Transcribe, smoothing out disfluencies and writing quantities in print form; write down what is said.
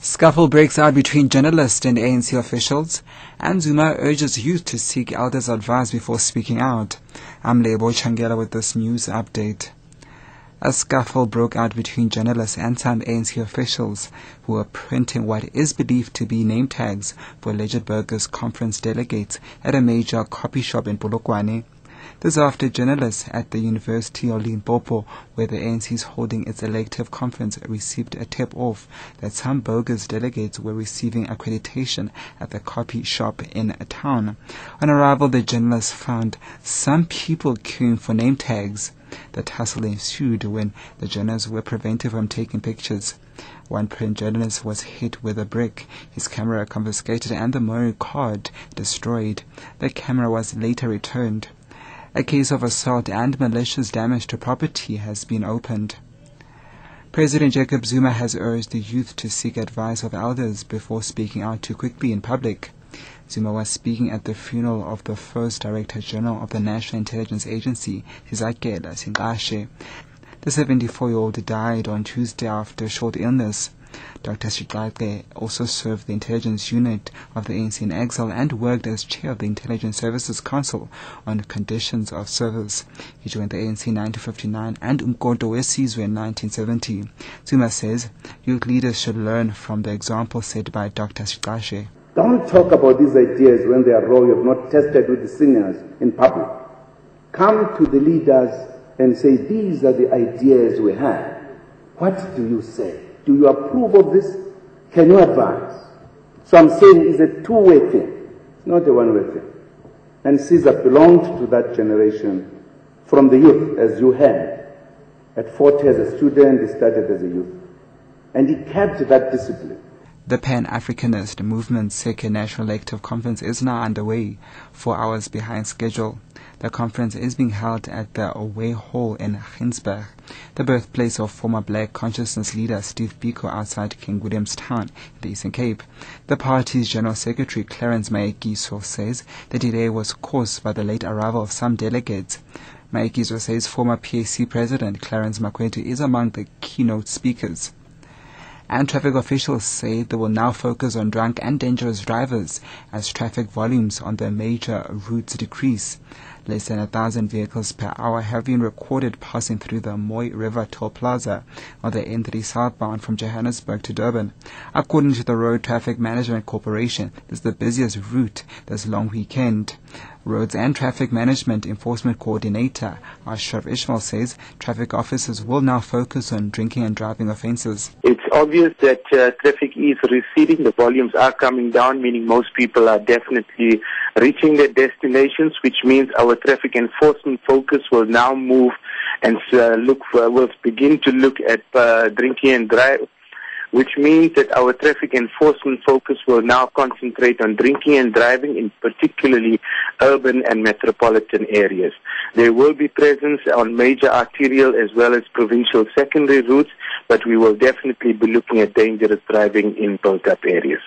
Scuffle breaks out between journalists and ANC officials, and Zuma urges youth to seek elders' advice before speaking out. I'm Lebo Changela with this news update. A scuffle broke out between journalists and some ANC officials who were printing what is believed to be name tags for alleged Burgers Conference delegates at a major copy shop in Polokwane. This after journalists at the University of Limpopo, where the ANC is holding its elective conference, received a tip-off that some bogus delegates were receiving accreditation at the copy shop in a town. On arrival, the journalists found some people queuing for name tags. The tussle ensued when the journalists were prevented from taking pictures. One print journalist was hit with a brick, his camera confiscated and the memory card destroyed. The camera was later returned. A case of assault and malicious damage to property has been opened. President Jacob Zuma has urged the youth to seek advice of elders before speaking out too quickly in public. Zuma was speaking at the funeral of the first Director General of the National Intelligence Agency, Sizakela Singashe. The 74-year-old died on Tuesday after a short illness. Dr. Sizakela also served the intelligence unit of the ANC in exile and worked as chair of the Intelligence Services Council on conditions of service. He joined the ANC in 1959 and Umkhonto weSizwe in 1970. Zuma says youth leaders should learn from the example set by Dr. Sizakela. Don't talk about these ideas when they are raw, you have not tested with the seniors in public. Come to the leaders and say, these are the ideas we have. What do you say? Do you approve of this? Can you advise? So I'm saying it's a two-way thing, not a one-way thing. And Caesar belonged to that generation from the youth, as you had. At 40 as a student, he started as a youth. And he kept that discipline. The Pan-Africanist Movement's second National Elective Conference is now underway, 4 hours behind schedule. The conference is being held at the Away Hall in Ginsberg, the birthplace of former Black consciousness leader Steve Biko outside King Williamstown in the Eastern Cape. The party's General Secretary Clarence Maekiso says the delay was caused by the late arrival of some delegates. Maekiso says former PAC President Clarence Makwethu is among the keynote speakers. And traffic officials say they will now focus on drunk and dangerous drivers as traffic volumes on the major routes decrease. Less than 1,000 vehicles per hour have been recorded passing through the Moy River Toll Plaza on the N3 southbound from Johannesburg to Durban. According to the Road Traffic Management Corporation, this is the busiest route this long weekend. Roads and Traffic Management Enforcement Coordinator Ashraf Ishmael says traffic officers will now focus on drinking and driving offences. It's obvious that traffic is receding. The volumes are coming down, meaning most people are definitely reaching their destinations, which means our traffic enforcement focus will now move and will begin to look at drinking and drive, which means that our traffic enforcement focus will now concentrate on drinking and driving in particularly urban and metropolitan areas. There will be presence on major arterial as well as provincial secondary routes, but we will definitely be looking at dangerous driving in built-up areas.